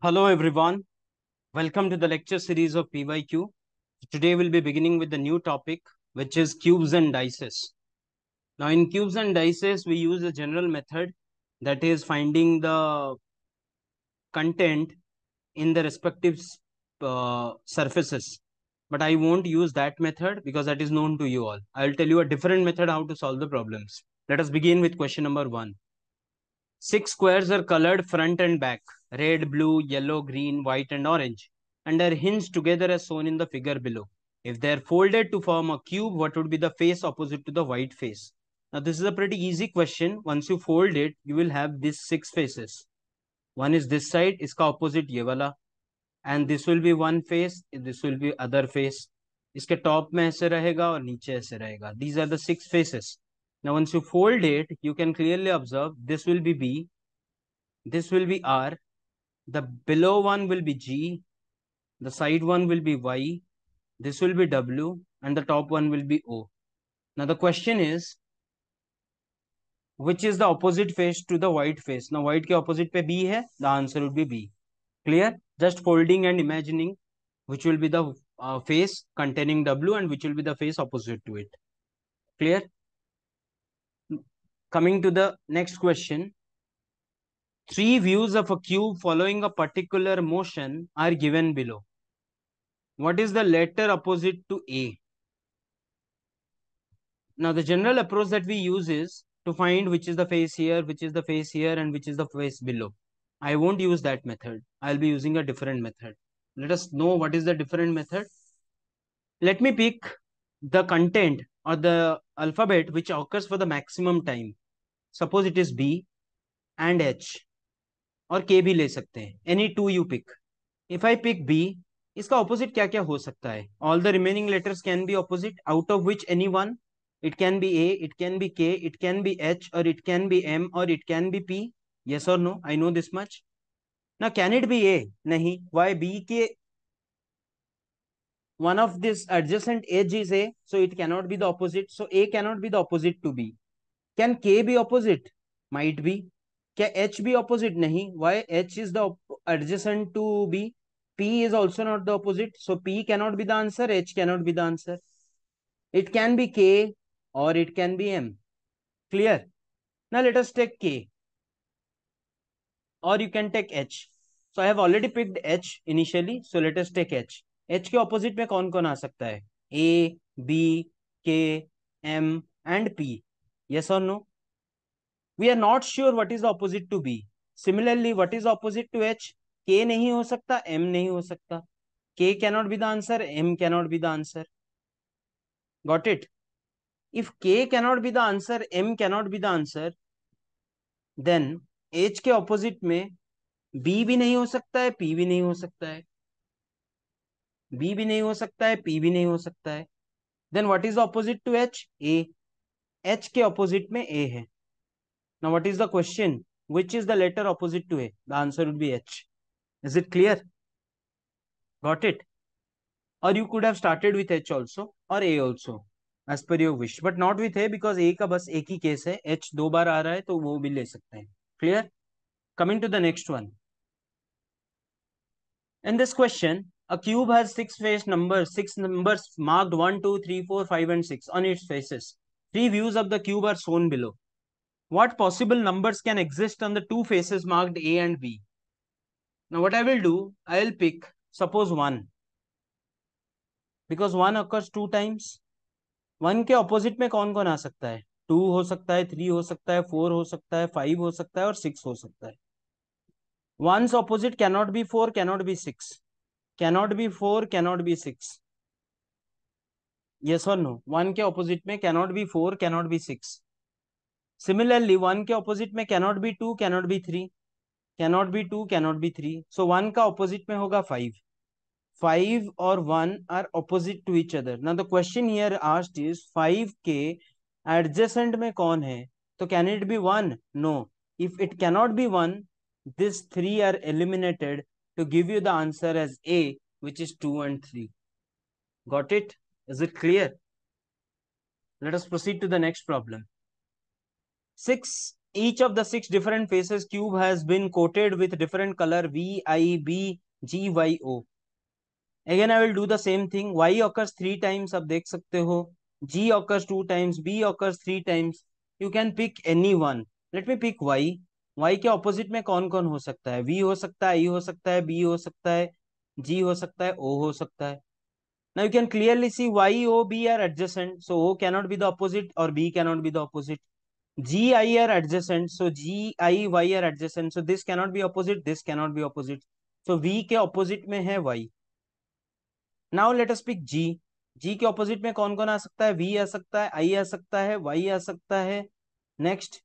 Hello everyone, welcome to the lecture series of PYQ. Today we'll be beginning with the new topic which is cubes and dices. Now in cubes and dices we use a general method, that is finding the content in the respective surfaces. But I won't use that method because that is known to you all. I'll tell you a different method how to solve the problems. Let us begin with question number 1. 6 squares are colored front and back, red, blue, yellow, green, white, and orange, and are hinged together as shown in the figure below. If they are folded to form a cube, what would be the face opposite to the white face? Now, this is a pretty easy question. Once you fold it, you will have these 6 faces. One is this side, iska opposite ye wala, and this will be one face, this will be other face. इसके top में ऐसे रहेगा और नीचे ऐसे रहेगा. These are the 6 faces. Now, once you fold it, you can clearly observe this will be B, this will be R, the below one will be G, the side one will be Y, this will be W, and the top one will be O. Now, the question is, which is the opposite face to the white face? Now, white के opposite पे B है, the answer would be B. Clear? Just folding and imagining which will be the face containing W and which will be the face opposite to it. Clear? Coming to the next question. 3 views of a cube following a particular motion are given below. What is the letter opposite to A? Now, the general approach that we use is to find which is the face here, which is the face here, and which is the face below. I won't use that method. I'll be using a different method. Let us know what is the different method. Let me pick the content or the alphabet which occurs for the maximum time. Suppose it is B and H और K भी ले सकते हैं. Any two you pick. If I pick B, इसका opposite क्या क्या हो सकता है? All the remaining letters can be opposite, out of which any one. It can be A, it can be K, it can be H, or it can be M, or it can be P. Yes or no? I know this much. Now, can it be A? नहीं. Why? B के one of this adjacent edge is A, so it cannot be the opposite. So A cannot be the opposite to B. Can K be opposite? Might be. क्या H be opposite? नहीं. Why? H is the adjacent to B. P is also not the opposite. So P cannot be the answer. H cannot be the answer. It can be K or it can be M. Clear? Now let us take K. Or you can take H. So I have already picked H initially. So let us take H. H के opposite में कौन कौन आ सकता है? A, B, K, M and P. Yes or no? We are not sure what is the opposite to B. Similarly, what is opposite to H? K नहीं हो सकता, M नहीं हो सकता. K cannot be the answer, M cannot be the answer. Got it? If K cannot be the answer, M cannot be the answer, then H के opposite में B भी नहीं हो सकता है, P भी नहीं हो सकता है. B भी नहीं हो सकता है, P भी नहीं हो सकता है. Then what is the opposite to H? A. H के opposite में A है. Now what is the question? Which is the letter opposite to A? The answer would be H. Is it clear? Got it? Or you could have started with H also or A also, as per your wish, but not with A because A का बस एक ही case है. H दो बार आ रहा है तो वो भी ले सकते हैं. Clear? Coming to the next one. In this question, a cube has six numbers marked 1, 2, 3, 4, 5, and 6 on its faces. 3 views of the cube are shown below. What possible numbers can exist on the 2 faces marked A and B? Now what I will do, I will pick suppose 1, because 1 occurs 2 times. 1 के opposite में कौन कौन आ सकता है? 2 हो सकता है, 3 हो सकता है, 4 हो सकता है, 5 हो सकता है और 6 हो सकता है. 1's opposite cannot be 4, cannot be 6. Cannot be 4, cannot be 6. Yes or no? 1 के opposite में cannot be 4, cannot be 6. Similarly, 1 के opposite में cannot be 2, cannot be 3. Cannot be 2, cannot be 3. So 1 का opposite में होगा 5. 5 or 1 are opposite to each other. Now the question here asked is 5 के adjacent में कौन है? तो can it be 1? No. If it cannot be 1, these 3 are eliminated to give you the answer as A, which is 2 and 3. Got it? Is it clear? Let us proceed to the next problem. 6 each of the 6 different faces cube has been coated with different color V, I, B, G, Y, O. Again, I will do the same thing. Y occurs 3 times. आप देख सकते हो. G occurs 2 times. B occurs 3 times. You can pick any one. Let me pick Y. Y के opposite में कौन कौन हो सकता है? V हो सकता है, I हो सकता है, B हो सकता है, G हो सकता है, O हो सकता है. Now you can clearly see Y, O, B are adjacent. So O cannot be the opposite or B cannot be the opposite. G, I are adjacent. So G, I, Y are adjacent. So this cannot be opposite. This cannot be opposite. So V के opposite में है Y. Now let us pick G. G के opposite में कौन कौन आ सकता है? We आ सकता है, आई आ सकता है, वाई आ सकता है, नेक्स्ट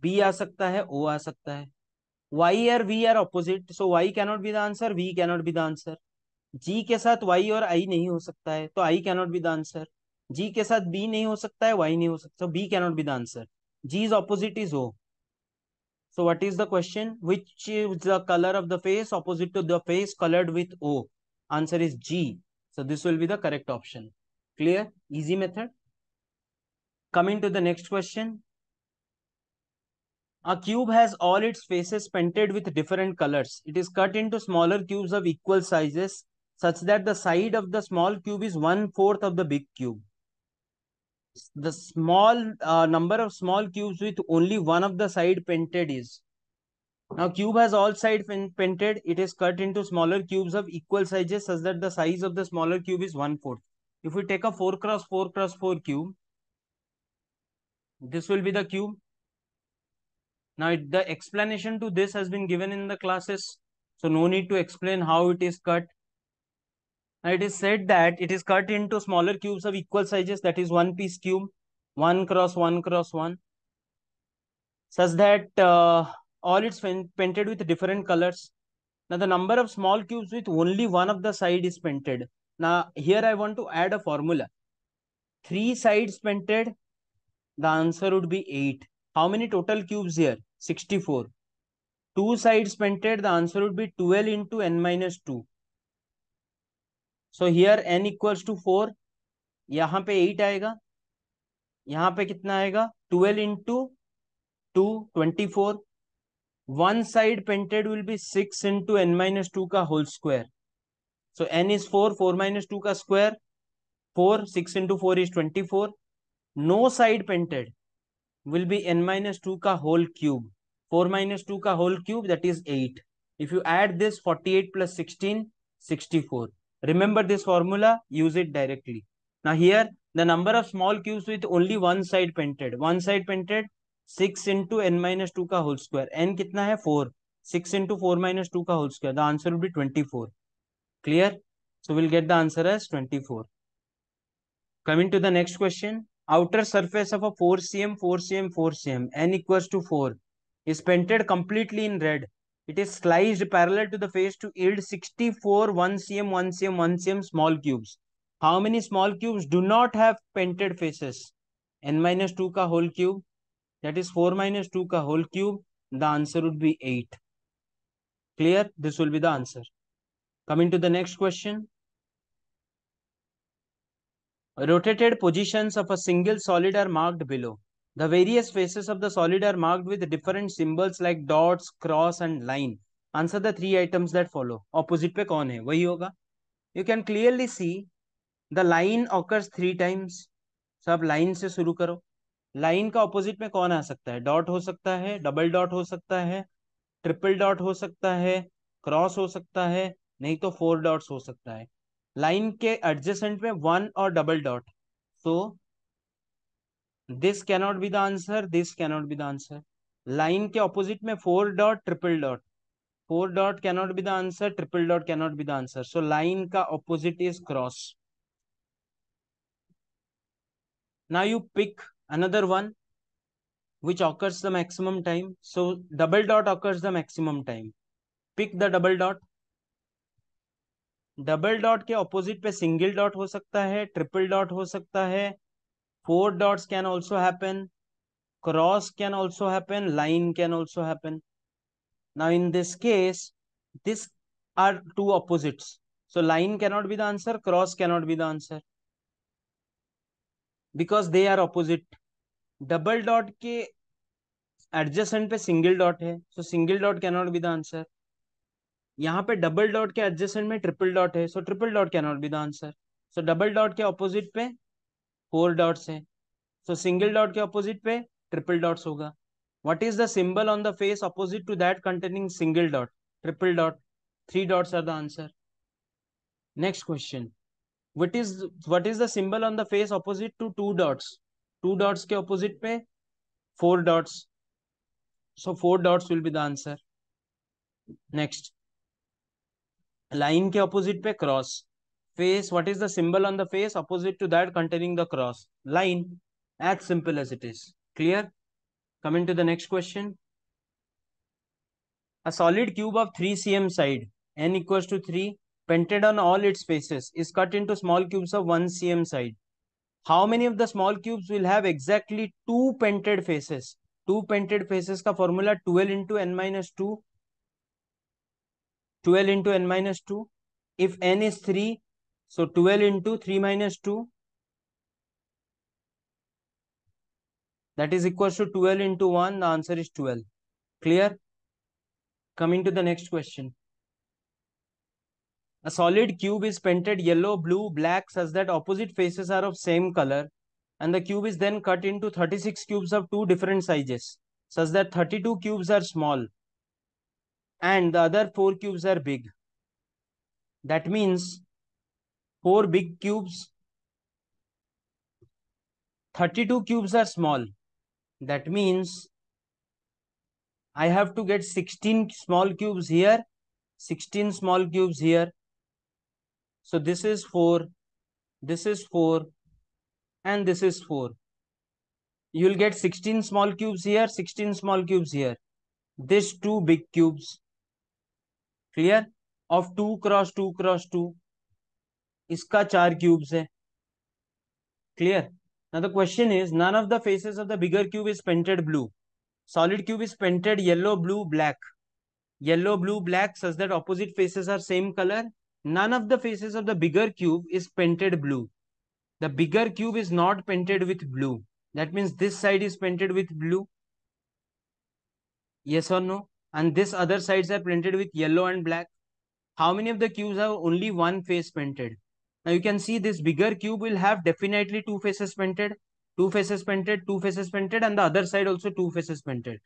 बी आ सकता है, ओ आ सकता है. वाई और V are opposite, so Y cannot be the answer, V cannot be the answer. G के साथ वाई और आई नहीं हो सकता है, तो I cannot be the answer. G के साथ बी नहीं हो सकता है, वाई नहीं हो सकता, B cannot be the answer. G is opposite is O. So what is the question? Which is the color of the face opposite to the face colored with O? Answer is G. So this will be the correct option. Clear? Easy method. Coming to the next question. A cube has all its faces painted with different colors. It is cut into smaller cubes of equal sizes such that the side of the small cube is 1/4 of the big cube. The small number of small cubes with only one of the side painted is. Now cube has all sides painted. It is cut into smaller cubes of equal sizes such that the size of the smaller cube is 1/4. If we take a 4 cross 4 cross 4 cube, this will be the cube. Now the explanation to this has been given in the classes. So no need to explain how it is cut. Now it is said that it is cut into smaller cubes of equal sizes, that is one piece cube, 1 cross 1 cross 1, such that all it's painted with different colors. Now the number of small cubes with only one of the side is painted. Now here I want to add a formula. 3 sides painted, the answer would be 8. How many total cubes here? 64. 2 sides painted, the answer would be 12 into n minus 2. So here n equals to 4. यहाँ पे 8 आएगा. यहाँ पे कितना आएगा? 12 into 2, 24. One side painted will be 6 into n minus 2 का whole square. So n is 4, 4 minus 2 का square, 4, 6 into 4 is 24. No side painted will be n minus 2 का whole cube. 4 minus 2 का whole cube, that is 8. If you add this, 48 plus 16, 64. Remember this formula, use it directly. Now here, the number of small cubes with only one side painted. One side painted, 6 into n minus 2 का whole square. n कितना है? 4. 6 into 4 minus 2 का whole square. The answer will be 24. Clear? So we'll get the answer as 24. Coming to the next question. Outer surface of a 4 cm, 4 cm, 4 cm, n equals to 4, is painted completely in red. It is sliced parallel to the face to yield 64 1 cm, 1 cm, 1 cm small cubes. How many small cubes do not have painted faces? n minus 2 का whole cube, that is 4 minus 2 का whole cube. The answer would be 8. Clear? This will be the answer. Coming to the next question. Rotated positions of a single solid are marked below. The various faces of the solid are marked with different symbols like dots, cross and line. Answer the 3 items that follow. Opposite पे कौन है? वही होगा. You can clearly see the line occurs 3 times. सब line से शुरू करो. Line का opposite में कौन आ सकता है? Dot हो सकता है, double dot हो सकता है, triple dot हो सकता है, cross हो सकता है, नहीं तो 4 dots हो सकता है. लाइन के एडजेसेंट में 1 और double dot. So this cannot be the answer, this cannot be the answer. Line के opposite में 4 dot, triple dot. 4 dot cannot be the answer, triple dot cannot be the answer. So line का opposite is cross. Now you pick another one which occurs the maximum time. So double dot occurs the maximum time. Pick the double dot. Double dot के opposite पे single dot हो सकता है, triple dot हो सकता है, 4 dots can also happen, cross can also happen, line can also happen. Now in this case, these are two opposites. So line cannot be the answer, cross cannot be the answer, because they are opposite. Double dot के adjacent पे single dot है, so single dot can not be the answer. यहाँ पे double dot के adjacent में triple dot है, so triple dot can not be the answer. So double dot के opposite पे 4 डॉट्स है, सो सिंगल डॉट के ऑपोजिट पे ट्रिपल डॉट्स होगा। What is the symbol on the face opposite to that containing single dot? Triple dot. 3 dots are the answer. Next question, what is the symbol on the face opposite to 2 dots? 2 dots के opposite पे 4 dots, so 4 dots will be the answer. Next, line के opposite पे cross. Face, what is the symbol on the face opposite to that containing the cross? Line. As simple as it is. Clear? Coming to the next question. A solid cube of 3 cm side, n equals to 3, painted on all its faces, is cut into small cubes of 1 cm side. How many of the small cubes will have exactly 2 painted faces? 2 painted faces का formula 12 into n minus 2. 12 into n minus 2. If n is 3, so 12 into 3 minus 2. That is equals to 12 into 1. The answer is 12. Clear? Coming to the next question. A solid cube is painted yellow, blue, black such that opposite faces are of same color, and the cube is then cut into 36 cubes of 2 different sizes such that 32 cubes are small and the other 4 cubes are big. That means 4 big cubes, 32 cubes are small. That means I have to get 16 small cubes here, 16 small cubes here. So this is 4, this is 4, and this is 4. You will get 16 small cubes here, 16 small cubes here. These 2 big cubes. Clear? Of 2 cross 2 cross 2. इसका 4 cubes है. Clear? Now the question is, none of the faces of the bigger cube is painted blue. Solid cube is painted yellow, blue, black. Yellow, blue, black such that opposite faces are same color. None of the faces of the bigger cube is painted blue. The bigger cube is not painted with blue. That means this side is painted with blue. Yes or no? And this other sides are painted with yellow and black. How many of the cubes have only one face painted? Now you can see this bigger cube will have definitely 2 faces painted, 2 faces painted, 2 faces painted, and the other side also 2 faces painted.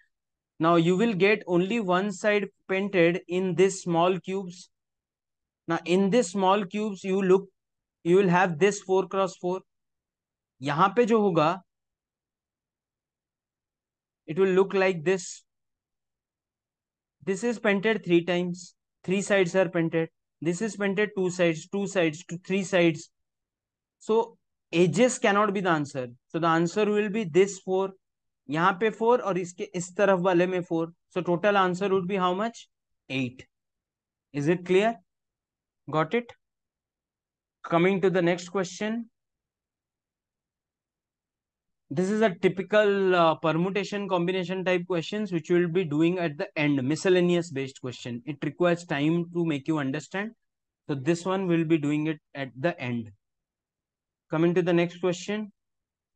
Now you will get only one side painted in this small cubes. Now in this small cubes you will have this 4 cross 4. यहाँ पे जो होगा it will look like this. This is painted 3 times. 3 sides are painted. This is painted 2 sides, 2 sides, 3 sides. So edges cannot be the answer. So the answer will be this 4. यहाँ पे 4 और इसके इस तरफ वाले में 4. So total answer would be how much? 8. Is it clear? Got it? Coming to the next question. This is a typical permutation combination type questions which we will be doing at the end, miscellaneous based question. It requires time to make you understand. So this one will be doing it at the end. Coming to the next question.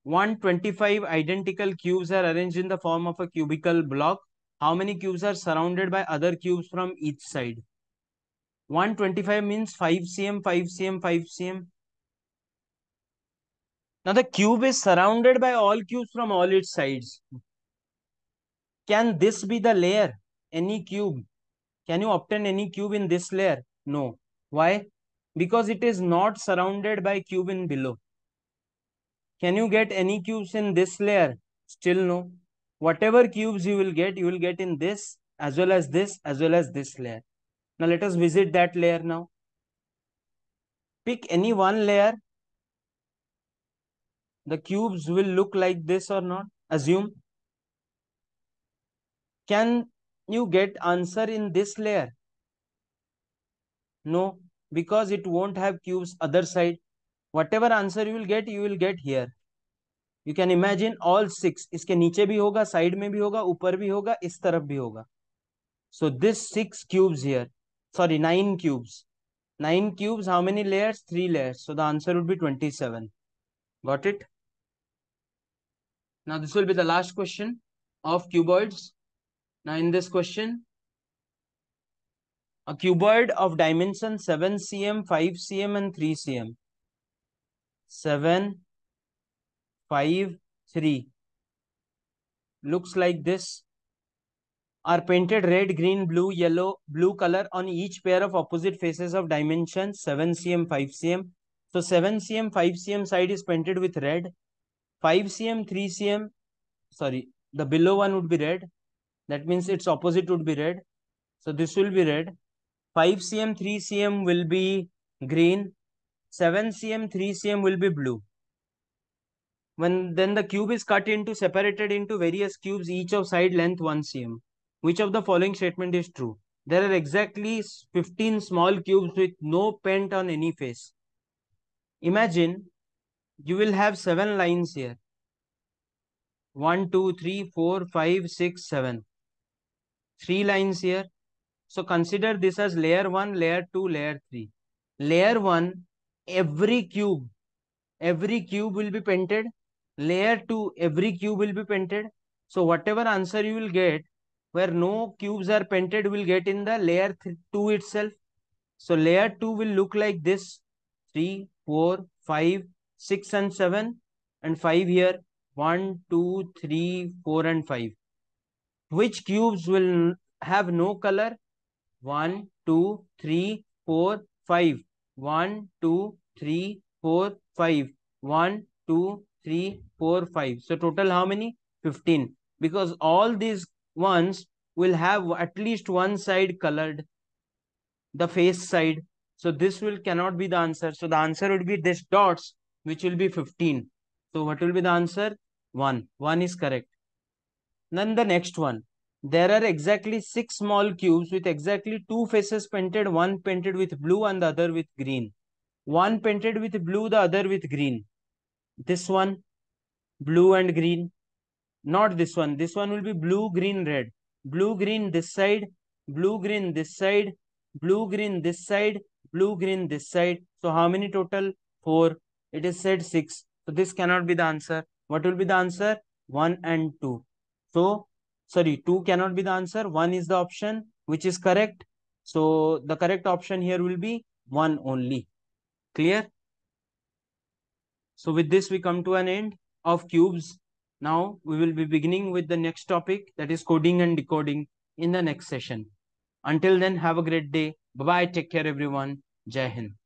125 identical cubes are arranged in the form of a cubical block. How many cubes are surrounded by other cubes from each side? 125 means 5 cm, 5 cm, 5 cm. Now the cube is surrounded by all cubes from all its sides. Can this be the layer? Any cube? Can you obtain any cube in this layer? No. Why? Because it is not surrounded by cube in below. Can you get any cubes in this layer? Still no. Whatever cubes you will get in this as well as this as well as this layer. Now let us visit that layer now. Pick any one layer. The cubes will look like this or not? Assume. Can you get answer in this layer? No, because it won't have cubes other side. Whatever answer you will get here. You can imagine all 6. इसके नीचे भी होगा, side में भी होगा, ऊपर भी होगा, इस तरफ भी होगा. So this 6 cubes here. Sorry, 9 cubes. 9 cubes, how many layers? 3 layers. So the answer would be 27. Got it? Now this will be the last question. of cuboids. Now in this question, a cuboid of dimension 7 cm, 5 cm and 3 cm. 7, 5, 3. Looks like this. Are painted red, green, blue, yellow, blue color on each pair of opposite faces of dimensions 7 cm, 5 cm. So 7 cm, 5 cm side is painted with red. 5 cm, 3 cm, sorry, the below one would be red. That means its opposite would be red. So this will be red. 5 cm, 3 cm will be green. 7 cm, 3 cm will be blue. When then the cube is cut into, separated into various cubes, each of side length 1 cm. Which of the following statement is true? There are exactly 15 small cubes with no paint on any face. Imagine you will have 7 lines here. 1, 2, 3, 4, 5, 6, 7. 3 lines here. So consider this as layer 1, layer 2, layer 3. Layer 1, every cube will be painted. Layer 2, every cube will be painted. So whatever answer you will get, where no cubes are painted, will get in the layer 2 itself. So layer 2 will look like this. 3, 4, 5, 6 and 7 and 5 here. 1, 2, 3, 4 and 5. Which cubes will have no color? 1, 2, 3, 4, 5. 1, 2, 3, 4, 5. 1, 2, 3, 4, 5. So total how many? 15. Because all these ones will have at least one side colored, the face side. So this will cannot be the answer. So the answer would be this dots, which will be 15. So what will be the answer? 1. 1 is correct. Then the next one. There are exactly 6 small cubes with exactly 2 faces painted, one painted with blue and the other with green. One painted with blue, the other with green. This one, blue and green. Not this one. This one will be blue, green, red. Blue, green this side, blue, green this side, blue, green this side, blue, green this side. So how many total? 4. It is said 6. So this cannot be the answer. What will be the answer? 1 and 2. So, sorry, 2 cannot be the answer. 1 is the option which is correct. So the correct option here will be 1 only. Clear? So with this, we come to an end of cubes. Now we will be beginning with the next topic, that is coding and decoding, in the next session. Until then, have a great day. Bye-bye. Take care, everyone. Jai Hind.